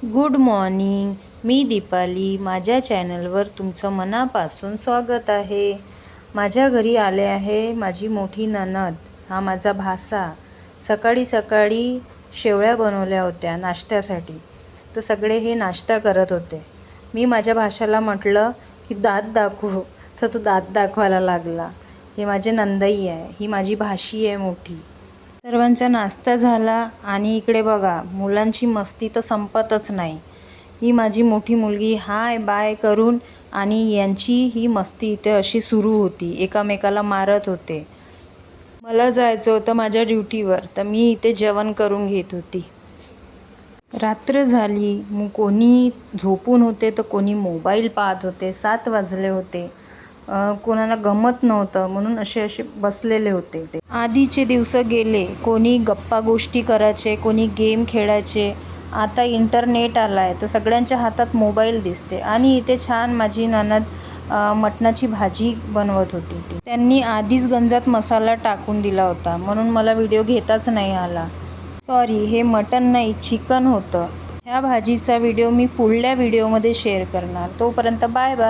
Good morning. मी दीपाली. माझ्या चॅनलवर तुमचं मनापासून स्वागत आहे. माझ्या घरी आले आहे माझी मोठी नणद, हा माझा भासा. सकाळी सकाळी शेवळ्या बनवल्या होत्या नाश्त्यासाठी, तर सगळे हे नाश्ता करत होते. मी माझ्या भाषाला म्हटलं की दात दाखव, तर तो दात दाखवायला लागला. हे माझे नंदई आहे, ही माझी भाशी आहे मोठी. सर्वांचा नाश्ता झाला आणि इकडे बघा, मुलांची मस्ती तर संपतच नाही. ही माझी मोठी मुलगी हाय बाय करून आणि यांची ही मस्ती इथे अशी सुरू होती, एकामेकाला मारत होते. मला जायचं होतं माझ्या ड्युटीवर, तर मी इथे जेवण करून घेत होती. रात्र झाली, मग कोणी झोपून होते तर कोणी मोबाईल पाहत होते. 7 वाजले होते. कोणाला गमत नव्हतं म्हणून असे बसलेले होते. ते आधीचे दिवस गेले. कोणी गप्पा गोष्टी करायचे, कोणी गेम खेळायचे. आता इंटरनेट आला आहे तर सगळ्यांच्या हातात मोबाईल दिसते. आणि इथे छान माझी नणद मटणाची भाजी बनवत होती. त्यांनी आधीच गंजात मसाला टाकून दिला होता, म्हणून मला व्हिडिओ घेताच नाही आला. सॉरी, हे मटण नाही चिकन होतं. ह्या भाजीचा व्हिडिओ मी पुढल्या व्हिडिओमध्ये शेअर करणार. तोपर्यंत बाय बाय.